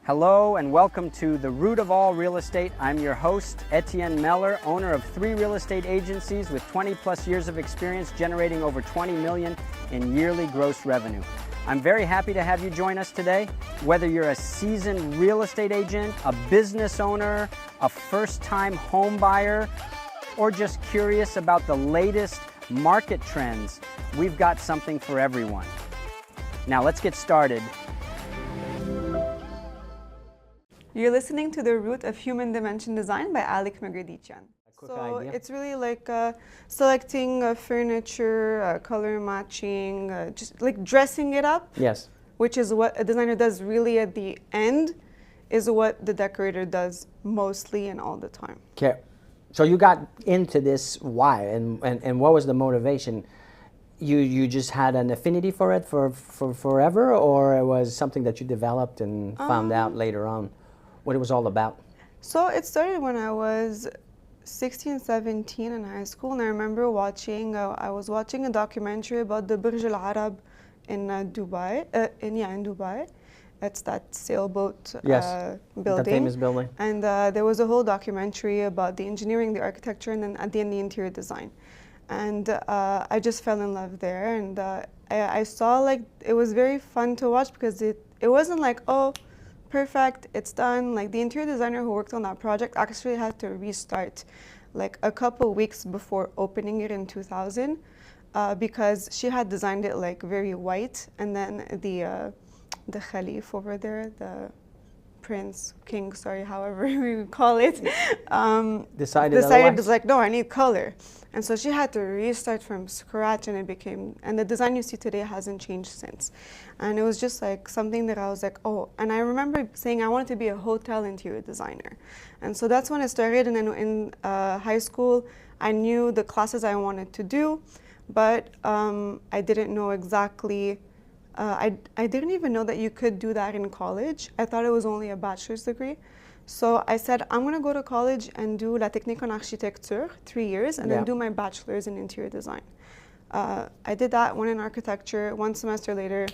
Hello and welcome to The Root of All Real Estate. I'm your host, Etienne Mellor, owner of 3 real estate agencies with 20 plus years of experience generating over 20 million in yearly gross revenue. I'm very happy to have you join us today. Whether you're a seasoned real estate agent, a business owner, a first-time home buyer, or just curious about the latest market trends, we've got something for everyone. Now let's get started. You're listening to The Root of Human Dimension Design by Alik Megerditchian. So idea. it's really like selecting furniture, color matching, just like dressing it up. Yes. Which is what a designer does really at the end, is what the decorator does mostly and all the time. Okay. So you got into this why and what was the motivation? You just had an affinity for it for forever, or it was something that you developed and found out later on what it was all about? So it started when I was 16, 17 in high school, and I remember I was watching a documentary about the Burj Al Arab in Dubai. In Dubai. It's that sailboat building. The famous building. And there was a whole documentary about the engineering, the architecture, and then at the end the interior design. And I just fell in love there, and I saw like it was very fun to watch because it wasn't like, oh, perfect, it's done. Like the interior designer who worked on that project actually had to restart like a couple weeks before opening it in 2000 because she had designed it like very white, and then the Khalif over there, the Prince, King, sorry, however we call it, decided like, no, I need color. And so she had to restart from scratch, and and the design you see today hasn't changed since. And it was just like something that I was like, oh, and I remember saying I wanted to be a hotel interior designer. And so that's when it started, and then in high school, I knew the classes I wanted to do, but I didn't know exactly, I didn't even know that you could do that in college. I thought it was only a bachelor's degree. So I said, I'm going to go to college and do La Technique en Architecture, 3 years, and then do my bachelor's in interior design. I did that, went in architecture. 1 semester later,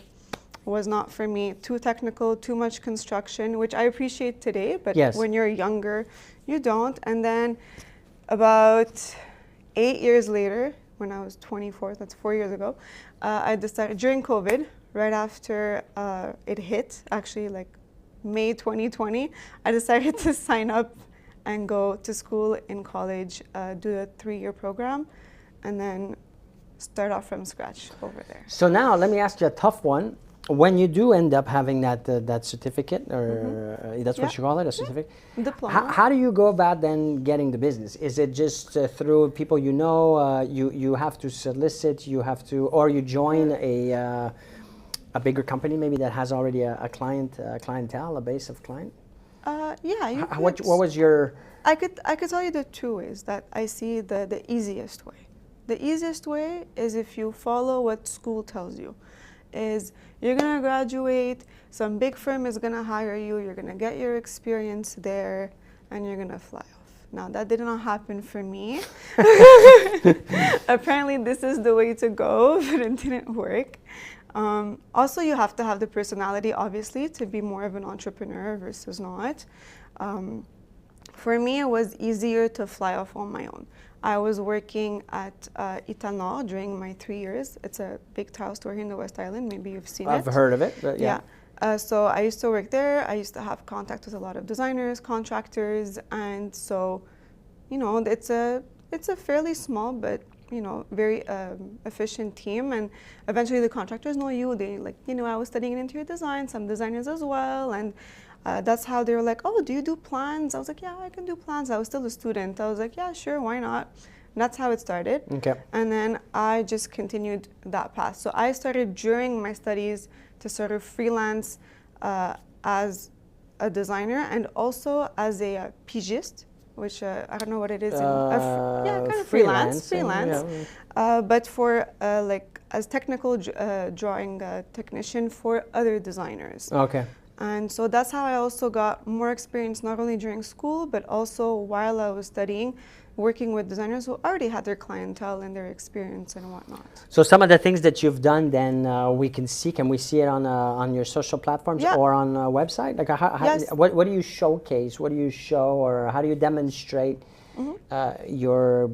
was not for me. Too technical, too much construction, which I appreciate today, but when you're younger, you don't. And then about 8 years later, when I was 24, that's 4 years ago, I decided, during COVID, right after it hit, actually like May 2020, I decided to sign up and go to school in college, do a 3-year program, and then start off from scratch over there. So now let me ask you a tough one. When you do end up having that certificate, or that's what you call it, a certificate? Diploma. How do you go about then getting the business? Is it just through people you know? You have to solicit, or you join a bigger company maybe that has already a clientele, a base of client? Yeah. What was your? I could tell you the 2 ways that I see the easiest way. The easiest way is if you follow what school tells you. Is you're gonna graduate, some big firm is gonna hire you, you're gonna get your experience there, and you're gonna fly off. Now that did not happen for me. Apparently this is the way to go, but it didn't work. Also, you have to have the personality, obviously, to be more of an entrepreneur versus not. For me, it was easier to fly off on my own. I was working at Etienne Mellor during my 3 years. It's a big tile store here in the West Island. Maybe you've seen it. I've heard of it, but yeah. So I used to work there. I used to have contact with a lot of designers, contractors, and so, you know, it's a fairly small but very efficient team, and eventually the contractors know you. They like, I was studying interior design, some designers as well, and that's how they were like, oh, do you do plans? I was like, yeah, I can do plans. I was still a student. I was like, yeah, sure, why not? And that's how it started. Okay. And then I just continued that path. So I started during my studies to sort of freelance as a designer and also as a pigiste, which I don't know what it is. Kind of freelance. But for like as technical drawing technician for other designers. Okay. And so that's how I also got more experience, not only during school, but also while I was studying, working with designers who already had their clientele and their experience and whatnot. So some of the things that you've done, then we can see. Can we see it on your social platforms or on a website? Like, Yes. what do you showcase? What do you show, or how do you demonstrate your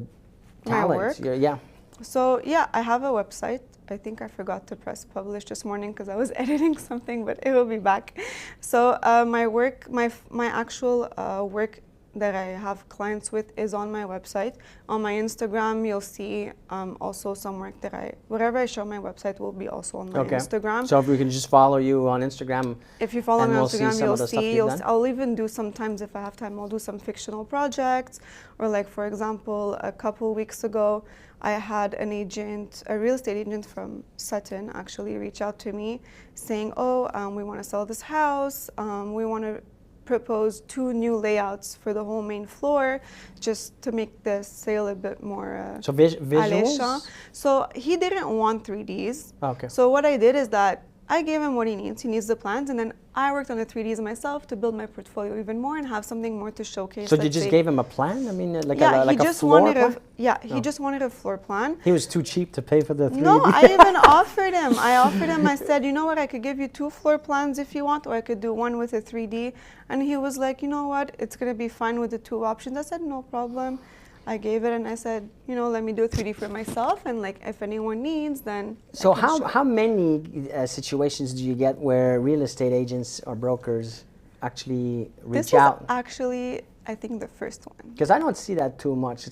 talent? My work? So yeah, I have a website. I think I forgot to press publish this morning because I was editing something, but it will be back. So my work, my actual work that I have clients with is on my website. On my Instagram, you'll see also some work that whatever I show on my website will be also on my Instagram. So if we can just follow you on Instagram. If you follow me on Instagram, you'll see, I'll even do sometimes, if I have time, I'll do some fictional projects. Or like, for example, a couple weeks ago, I had an agent, a real estate agent from Sutton actually reach out to me saying, oh, we want to sell this house. We want to propose 2 new layouts for the whole main floor just to make the sale a bit more so visuals? alléchant. So he didn't want 3Ds. Okay. So what I did is that I gave him what he needs. He needs the plans, and then I worked on the 3Ds myself to build my portfolio even more and have something more to showcase. So you just gave him a plan? I mean, like a floor plan? He just wanted a floor plan. He was too cheap to pay for the 3D. No, I even offered him. I said, you know what, I could give you 2 floor plans if you want, or I could do one with a 3D. And he was like, you know what, it's going to be fine with the 2 options. I said, no problem. I gave it and I said, you know, let me do a 3D for myself, and like if anyone needs, then. So how many situations do you get where real estate agents or brokers actually reach out? This is actually, I think, the first one. Because I don't see that too much.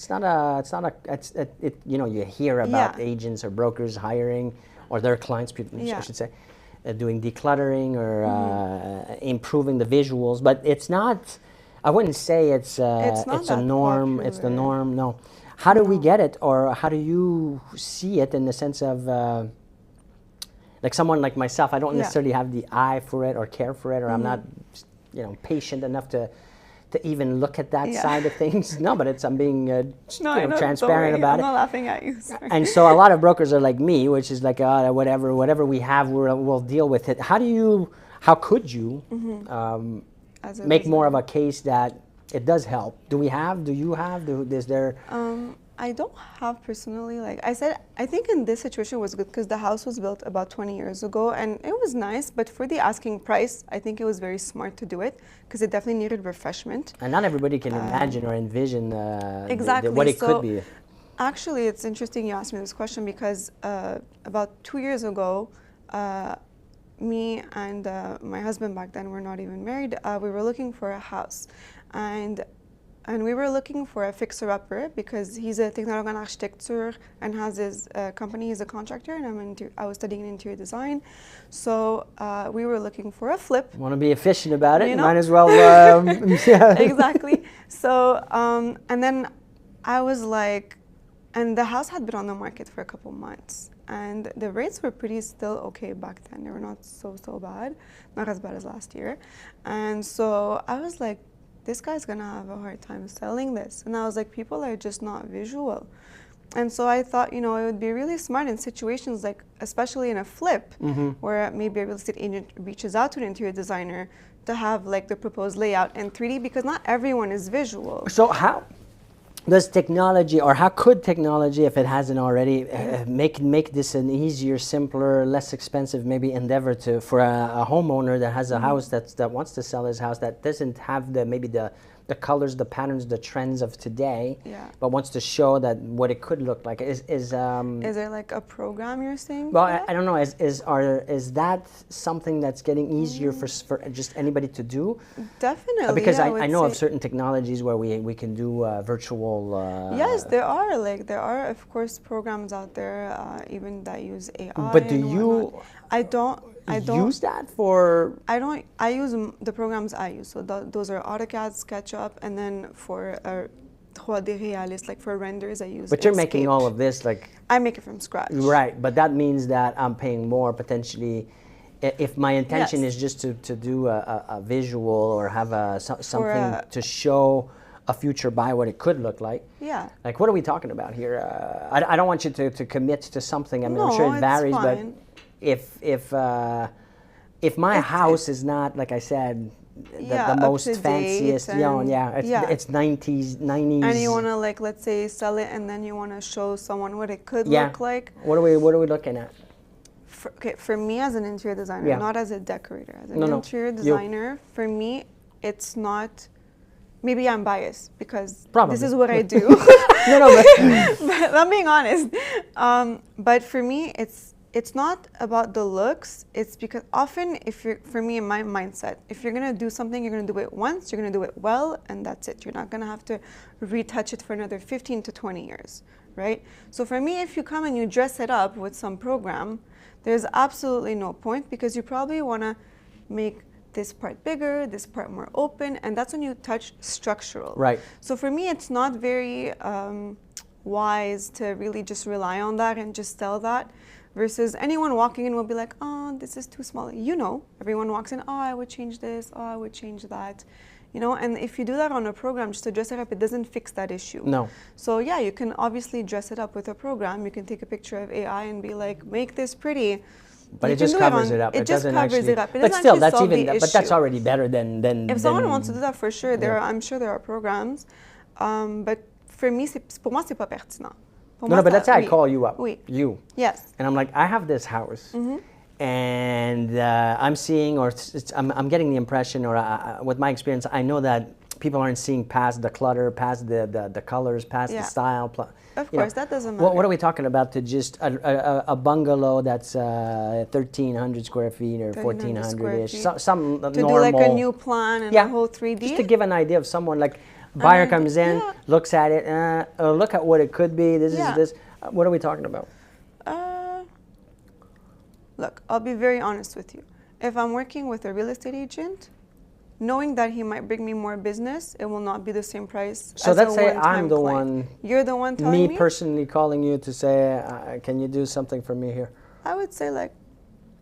You know, you hear about agents or brokers hiring, or their clients, I should say, doing decluttering or improving the visuals, but it's not. I wouldn't say it's a norm. Popular. It's the norm. No. How do we get it, or how do you see it in the sense of like someone like myself? I don't necessarily have the eye for it or care for it, or I'm not, you know, patient enough to even look at that side of things. No, but I'm being transparent about it. I'm not laughing at you. Sorry. And so a lot of brokers are like me, which is like whatever we have, we'll deal with it. How could you? Make more of a case that it does help. Do you have? Is there? I don't have personally. Like I said, I think in this situation it was good because the house was built about 20 years ago and it was nice, but for the asking price, I think it was very smart to do it because it definitely needed refreshment. And not everybody can imagine or envision exactly what it could be. Actually, it's interesting you asked me this question because about 2 years ago, me and my husband back then, we're not even married, we were looking for a house. And we were looking for a fixer-upper because he's a technologue en architecture and has his company. He's a contractor, and I was studying interior design. So we were looking for a flip. Want to be efficient about it? You know? Might as well. Exactly. So and then I was like, and the house had been on the market for a couple months. And the rates were still okay back then. They were not so bad, not as bad as last year. And so I was like, this guy's gonna have a hard time selling this. And I was like, people are just not visual. And so I thought, you know, it would be really smart in situations like, especially in a flip, where maybe a real estate agent reaches out to an interior designer to have like the proposed layout in 3D, because not everyone is visual. So how does technology, or how could technology, if it hasn't already, make this an easier, simpler, less expensive maybe endeavor for a homeowner that has a house that wants to sell his house, that doesn't have the colors, the patterns, the trends of today, but wants to show that what it could look like? Is there like a program you're saying? Well, I don't know. Is that something that's getting easier for just anybody to do? Definitely. Because I know of certain technologies where we can do virtual. Yes, there are of course programs out there even that use AI. But do you? I don't use that for. I use the programs I use. So those are AutoCAD, SketchUp, and then for 3D Realist, like for renders, I use. But you're making all of this like. I make it from scratch. Right, but that means that I'm paying more potentially. If my intention is just to do a visual or have something to show a future buy what it could look like. Yeah. Like, what are we talking about here? I don't want you to commit to something. I mean, I'm sure it varies, fine. but if my house is not, like I said, Yeah, up most to date fanciest, you know, and- yeah, yeah. it's 90s. And you want to like, let's say, sell it, and then you want to show someone what it could Yeah. look like. What are we looking at? For me as an interior designer, Yeah. not as a decorator, as an No, interior you. designer, for me, it's not. Maybe I'm biased because Probably. this is what I do. No, But I'm being honest. But for me, it's not about the looks. It's because often, for me in my mindset, if you're gonna do something, you're gonna do it once. You're gonna do it well, and that's it. You're not gonna have to retouch it for another 15 to 20 years, right? So for me, if you come and you dress it up with some program, there's absolutely no point, because you probably wanna make this part bigger, this part more open, and that's when you touch structural. Right. So for me, it's not very wise to really just rely on that and just sell that, versus anyone walking in will be like, oh, this is too small. You know, everyone walks in, oh, I would change this, oh, I would change that. You know, and if you do that on a program just to dress it up, it doesn't fix that issue. No. So yeah, you can obviously dress it up with a program. You can take a picture of AI and be like, make this pretty. But You it can just do covers on- it up. It just doesn't covers actually, it up. It but doesn't still, actually that's solve even. the But that's issue. already better than. If someone wants to do that, for sure, I'm sure there are programs. But for me, pour moi, c'est pas pertinent. Pour No, moi, but ça- that's how I oui. call you up. Oui. You. Yes. And I'm like, I have this house, and I'm seeing, or I'm getting the impression, or with my experience, I know that people aren't seeing past the clutter, past the colors, past Yeah. the style. Of you know. course, that doesn't What matter. are we talking about? To just a bungalow that's 1,300 square feet or 1,300 square 1,400 ish, feet. some To normal. do like a new plan and Yeah. a whole 3D? Just to give an idea of someone, like buyer then, comes in, yeah. looks at it, look at what it could be. This Yeah. is this. What are we talking about? Look, I'll be very honest with you. If I'm working with a real estate agent, knowing that he might bring me more business, it will not be the same price So as let's a say one-time I'm the client. one, You're the one telling me? me personally calling you to say, can you do something for me here? I would say like,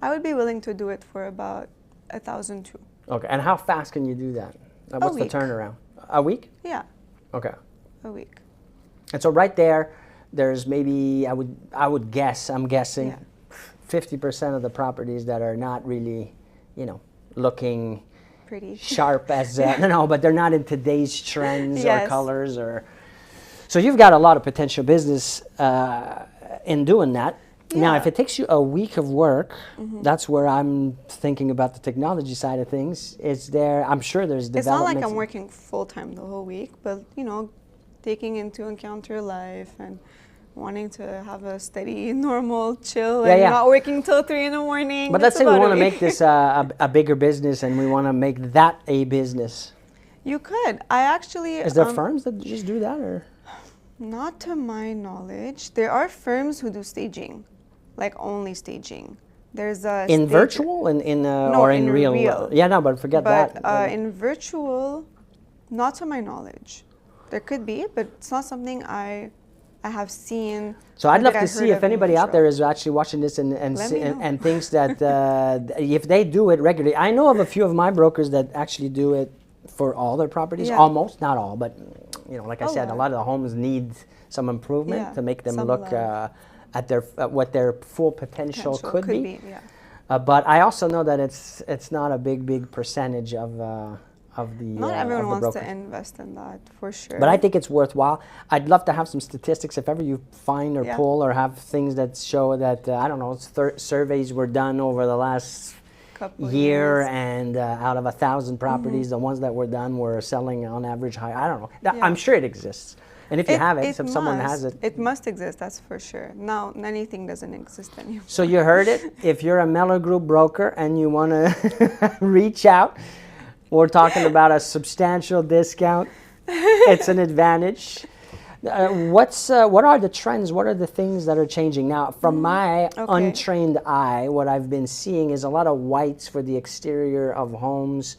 I would be willing to do it for about 1,000 too. Okay, and how fast can you do that? What's the week. turnaround? A week? Yeah, Okay. a week. And so right there, there's maybe, I would guess, I'm guessing, Yeah. 50% of the properties that are not really, looking Pretty. sharp as no, but they're not in today's trends or Yes. colors or. So you've got a lot of potential business in doing that. Now, Yeah. if it takes you a week of work, that's where I'm thinking about the technology side of things. Is there? I'm sure there's It's not developments. like I'm working full-time the whole week, but taking into account your life and wanting to have a steady, normal, chill, Yeah, and yeah. not working till 3 in the morning. But That's let's say we about want to it. make this a bigger business, and we want to make that a business. You could. I actually. Is there firms that just do that, or? Not to my knowledge. There are firms who do staging, like only staging. There's a In stage- virtual, No, or in in real? real. Yeah, no, but forget But that. in virtual, not to my knowledge. There could be, but it's not something I have seen. So I'd or love that to I see heard if of in anybody out there Montreal. is actually watching this and Let me know. and thinks that if they do it regularly. I know of a few of my brokers that actually do it for all their properties, Yeah. almost, not all, but like I A said, a lot. lot of the homes need some improvement Yeah, to make them some look love. at what their full potential could be. Yeah. But I also know that it's not a big percentage of the Not everyone of the wants brokers. to invest in that, for sure. But I think it's worthwhile. I'd love to have some statistics if ever you find or Yeah. pull or have things that show that, I don't know, surveys were done over the last Couple year, years. and out of 1,000 properties, the ones that were done were selling on average high. I don't know. Yeah. I'm sure it exists. And if you have it, if someone has it. It must exist, that's for sure. Now, anything doesn't exist anymore. So you heard it. If you're a Mellor Group broker and you want to reach out, we're talking about a substantial discount. It's an advantage. What are the trends? What are the things that are changing now? From my Okay. untrained eye, what I've been seeing is a lot of whites for the exterior of homes,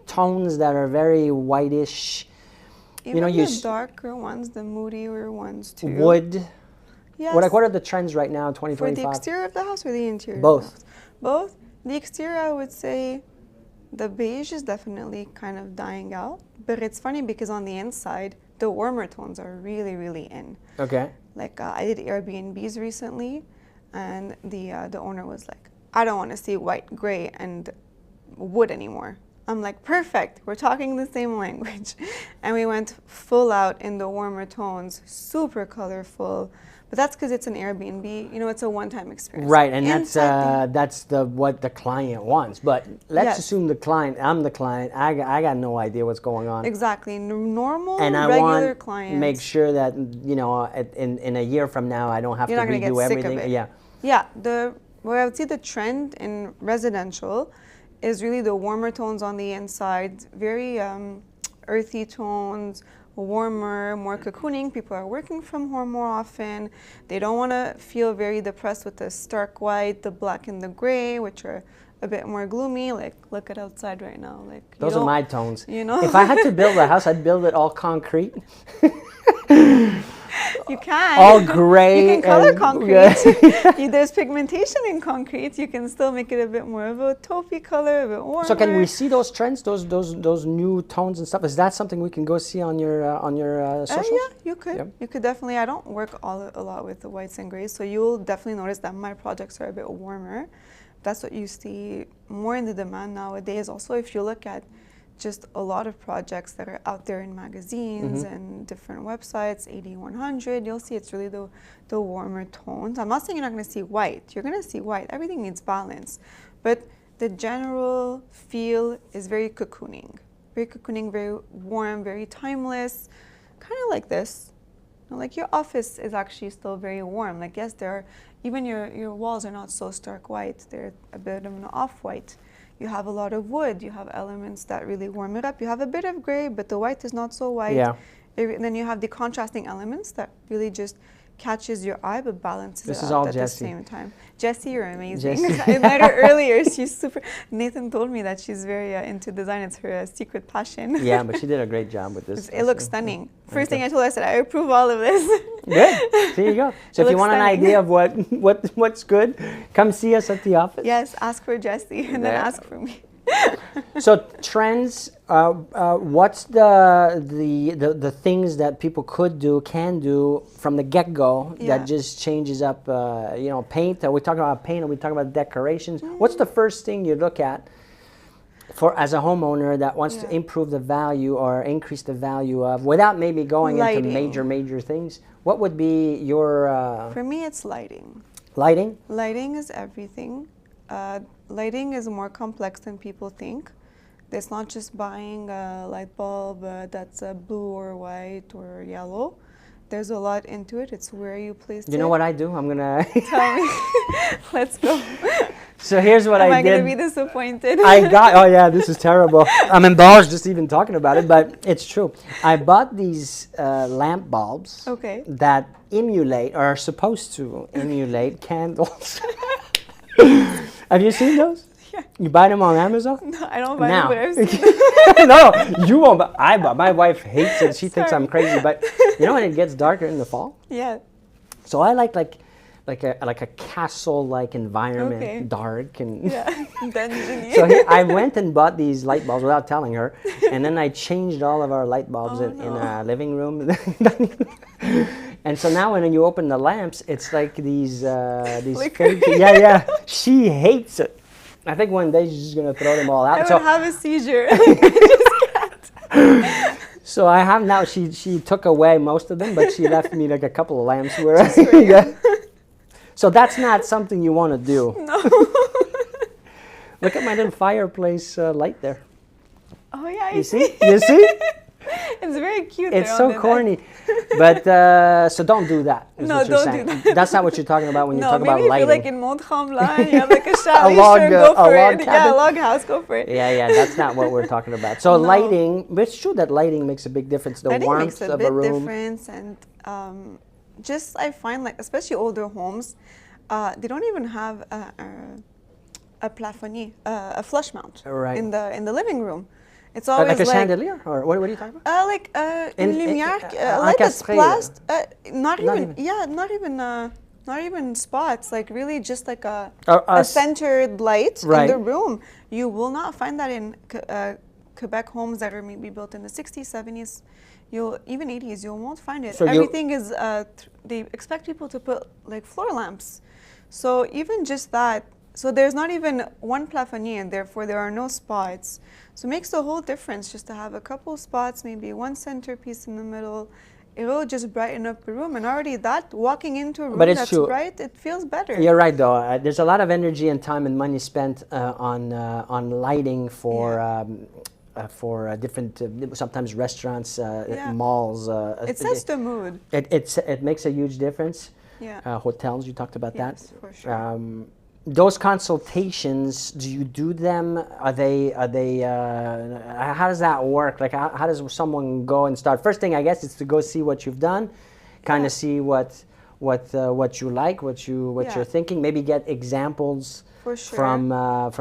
tones that are very whitish. Even you the darker ones, the moodier ones too. Wood. Yes. What are the trends right now in For 2025? the exterior of the house or the interior? Both. Of the house? Both. The exterior, I would say, the beige is definitely kind of dying out. But it's funny because on the inside, the warmer tones are really, really in. Okay. Like I did Airbnbs recently, and the owner was like, "I don't want to see white, gray, and wood anymore. I'm like, perfect, we're talking the same language. And we went full out in the warmer tones, super colorful. But that's because it's an Airbnb, you know, it's a one-time experience. Right, and that's what the client wants. But let's Yes. assume I'm the client. I got no idea what's going on. Exactly. Normal, And I regular want clients. make sure that, you know, in a year from now I don't have You're to not gonna redo get sick of everything. it. Yeah. Yeah, where I would see the trend in residential is really the warmer tones on the inside, very earthy tones, warmer, more cocooning. People are working from home more often. They don't want to feel very depressed with the stark white, the black and the gray, which are a bit more gloomy. Like, look at outside right now. Like, Those are my tones. You know? If I had to build a house, I'd build it all concrete. You can. All gray. You can color and- concrete. There's pigmentation in concrete. You can still make it a bit more of a taupey color, a bit warmer. So can we see those trends, those new tones and stuff? Is that something we can go see on your socials? Yeah, you could. Yep. You could definitely. I don't work a lot with the whites and grays, so you'll definitely notice that my projects are a bit warmer. That's what you see more in the demand nowadays. Also, if you look at just a lot of projects that are out there in magazines and different websites, 8100, you'll see it's really the warmer tones. I'm not saying you're not going to see white. You're going to see white. Everything needs balance. But the general feel is very cocooning, very warm, very timeless, kind of like this. Like your office is actually still very warm. Like, yes, even your walls are not so stark white. They're a bit of an off-white. You have a lot of wood. You have elements that really warm it up. You have a bit of gray, but the white is not so white. Yeah. And then you have the contrasting elements that really just catches your eye but balances This it is out all at Jessie. the same time. Jessie, you're amazing. Jessie. I met her earlier. She's super. Nathan told me that she's very into design. It's her secret passion. Yeah, but she did a great job with this. It looks stunning. First Okay. thing I told her, I said, I approve all of this. Good. There you go. So if you looks want an stunning. idea of what's good, come see us at the office. Yes, ask for Jessie and then Yeah. ask for me. So trends. What's the things that people can do from the get-go Yeah. that just changes up? Paint. Are we talking about paint? Are we talking about decorations? What's the first thing you look at as a homeowner that wants to Yeah. improve the value or increase the value of, without maybe going Lighting. into major things? What would be your For me, it's lighting. lighting? Lighting is everything. Lighting is more complex than people think. It's not just buying a light bulb that's blue or white or yellow. There's a lot into it. It's where you place it. You know what I do? I'm gonna. Tell me. Let's go. So here's what Am I I did. going to be disappointed? Oh yeah, this is terrible. I'm embarrassed just even talking about it, but it's true. I bought these lamp bulbs Okay. that emulate, or are supposed to emulate candles. Have you seen those? Yeah. You buy them on Amazon? No, I don't buy Now. them, but I've seen them. No, you won't. But I bought. My wife hates it. She thinks Sorry. I'm crazy. But you know when it gets darker in the fall? Yeah. So I like a castle-like environment, Okay. dark and. Yeah. Dungeony. So I went and bought these light bulbs without telling her, and then I changed all of our light bulbs in a living room. And so now when you open the lamps, it's like these Flicker. fake, yeah. She hates it. I think one day she's just gonna throw them all out. I So would have a seizure. I just can't. so I have now. She took away most of them, but she left me like a couple of lamps where. great. Yeah. So that's not something you want to do. No. Look at my little fireplace light there. Oh yeah, You see? You see? It's very cute. It's there so on the corny. But so don't do that. Is No, what you're don't do saying. that. That's not what you're talking about when you No, talk maybe about if lighting. you're like in Mont-Tremblant and you have like a chalet, log, sure, go a for log it. Yeah, cabin. a log house, go for it. Yeah, that's not what we're talking about. So No. lighting, but it's true that lighting makes a big difference. The I think it warmth makes a of bit a room. difference, and just I find like especially older homes, they don't even have a plafonnier, a flush mount Right. in the living room. It's always Like a chandelier, or what are you talking about? une lumière, a light that's encastré, placed, not even. even spots, like really just like a A centered light Right. in the room. You will not find that in Quebec homes that are maybe built in the 60s, 70s, even 80s. You won't find it. So Everything they expect people to put like floor lamps. So even just that, So there's not even one plafonnier, and therefore there are no spots. So it makes a whole difference just to have a couple spots, maybe one centerpiece in the middle. It will just brighten up the room, and already that, walking into a room that's bright, it feels better. You're right, though. There's a lot of energy and time and money spent on lighting for different, sometimes restaurants, malls. It sets the mood. It makes a huge difference. Yeah. Hotels, you talked about that. Yes, for sure. Those consultations, do you do them? Are they? How does that work? Like, how does someone go and start? First thing, I guess, is to go see what you've done, kind of see what you like, what you're thinking. Maybe get examples for sure. from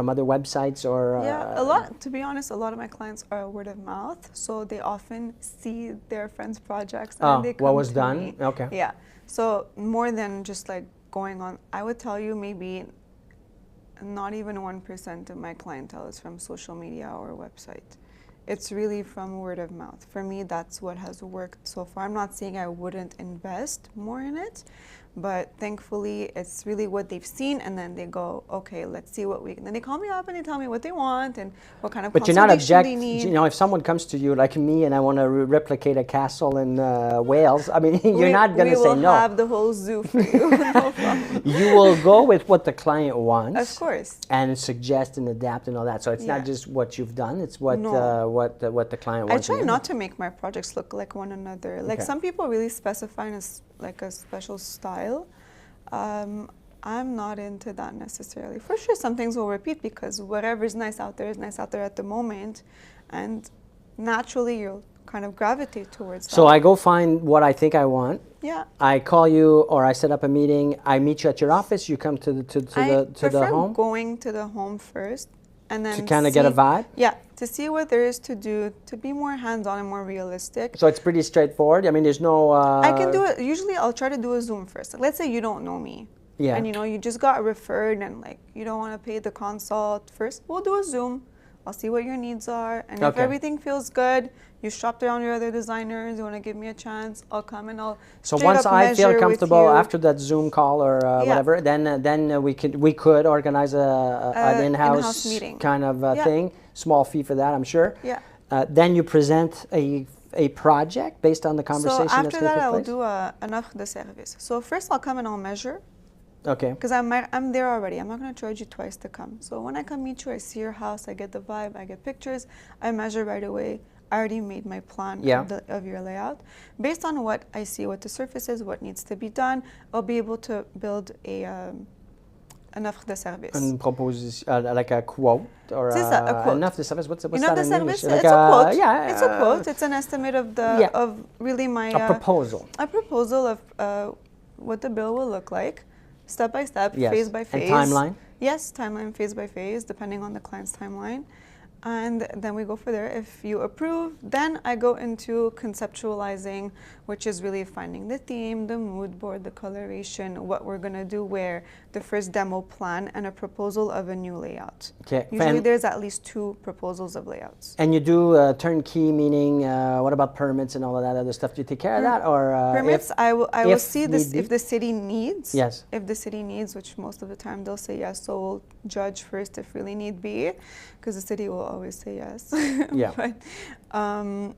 other websites or. A lot. To be honest, a lot of my clients are word of mouth, so they often see their friends' projects and they come what was to done? me. Okay. Yeah. So more than just like going on, I would tell you maybe not even 1% of my clientele is from social media or website. It's really from word of mouth. For me, that's what has worked so far. I'm not saying I wouldn't invest more in it, but thankfully it's really what they've seen, and then they go, okay, let's see what we can. Then they call me up and they tell me what they want and what kind of consultation they need. You know, if someone comes to you like me and I want to replicate a castle in Wales, I mean, you're not going to say no. We will have the whole zoo for you. No problem. You will go with what the client wants. Of course. And suggest and adapt and all that. So it's not just what you've done, it's what the client wants. I try not to make my projects look like one another. Like some people really specify like a special style. I'm not into that necessarily. For sure, some things will repeat because whatever is nice out there is nice out there at the moment, and naturally you'll kind of gravitate towards that. So I go find what I think I want. Yeah. I call you or I set up a meeting. I meet you at your office. You come to the home. Going to the home first, and then to kind of get a vibe. Yeah, to see what there is to do, to be more hands-on and more realistic. So it's pretty straightforward. I mean, there's no. I can do it. Usually, I'll try to do a Zoom first. Like, let's say you don't know me. Yeah. And you just got referred, and like you don't want to pay the consult first. We'll do a Zoom. I'll see what your needs are, and if everything feels good, you shopped around your other designers, you want to give me a chance, I'll come and I'll. So once I feel comfortable after that Zoom call or whatever, then we could organize an in-house meeting kind of thing. Small fee for that, I'm sure. Yeah. Then you present a project based on the conversation. So after that's that, I'll place? do an offre de service. So first, I'll come and I'll measure. Okay. Because I'm there already. I'm not going to charge you twice to come. So when I come meet you, I see your house, I get the vibe, I get pictures, I measure right away. I already made my plan of your layout. Based on what I see, what the surface is, what needs to be done, I'll be able to build an offre de service. Une proposition, like a quote or an offre de service. What's that in English? Like it's a quote. Yeah, it's a quote. It's an estimate of really my a proposal. A proposal of what the bill will look like. Step by step, phase by phase. And timeline? Yes, timeline, phase by phase, depending on the client's timeline. And then we go for there. If you approve, then I go into conceptualizing, which is really finding the theme, the mood board, the coloration, what we're going to do where, the first demo plan, and a proposal of a new layout. Okay. Usually there's at least 2 proposals of layouts. And you do turnkey, meaning what about permits and all of that other stuff? Do you take care of that? Or permits, I will see this if the city needs. Yes. If the city needs, which most of the time they'll say yes, so we'll judge first if really need be, because the city will always say yes. Yeah. But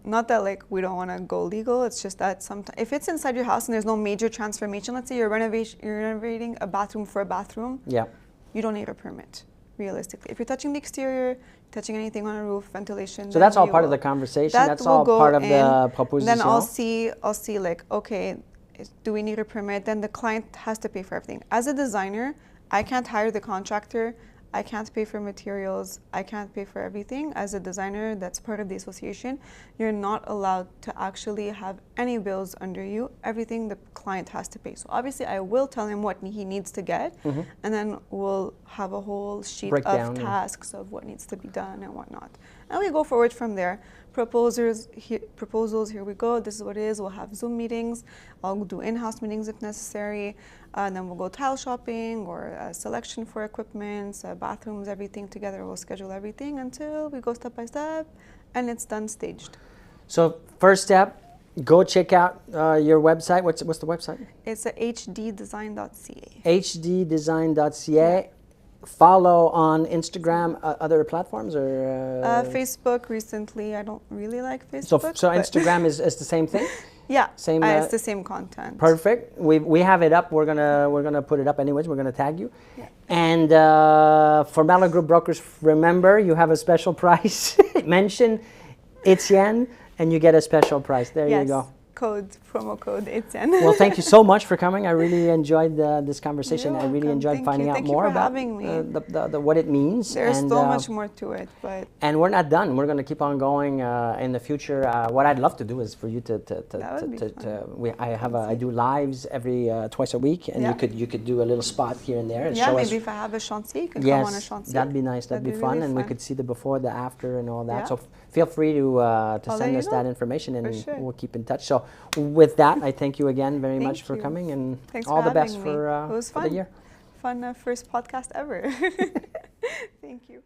not that like we don't want to go legal. It's just that sometimes if it's inside your house and there's no major transformation, let's say you're renovating a bathroom for a bathroom. Yeah. You don't need a permit, realistically. If you're touching the exterior, touching anything on a roof, ventilation. So that's all part of the conversation. That's all part of the proposition. Then I'll see like, okay, do we need a permit? Then the client has to pay for everything. As a designer, I can't hire the contractor. I can't pay for materials. I can't pay for everything. As a designer that's part of the association, you're not allowed to actually have any bills under you. Everything the client has to pay. So obviously I will tell him what he needs to get, and then we'll have a whole sheet of tasks of what needs to be done and whatnot. And we go forward from there. Proposals, here we go. This is what it is. We'll have Zoom meetings. I'll do in-house meetings if necessary. And then we'll go tile shopping or selection for equipment, bathrooms, everything together. We'll schedule everything until we go step by step, and it's done staged. So first step, go check out your website. What's the website? It's hddesign.ca. hddesign.ca. follow on Instagram, other platforms, or Facebook recently. I don't really like Facebook. so but Instagram is the same thing. yeah, Same. it's the same content. Perfect. We have it up. We're gonna put it up anyways. We're gonna tag you. Yeah. And for Mellor Group Brokers, remember you have a special price. Mention Etienne, and you get a special price. There you go. Promo code Etienne. Well, thank you so much for coming. I really enjoyed this conversation. You're I really welcome. enjoyed finding out Thank you more for about having me. the what it means. There's and, so much more to it, but and we're not done. We're going to keep on going in the future. What I'd love to do is for you I do lives every twice a week, and you could do a little spot here and there and show us. Maybe if I have a chantier, you can Yes, come on a chantier. that'd be nice. That'd be fun, really and fun. we could see the before, the after, and all that. Yeah. So feel free to I'll send let us you that know. information, and For sure. we'll keep in touch. So with that, I thank you again very much Thank for you. coming, and Thanks all for the best having me. for It was the fun. year. Fun first podcast ever. Thank you.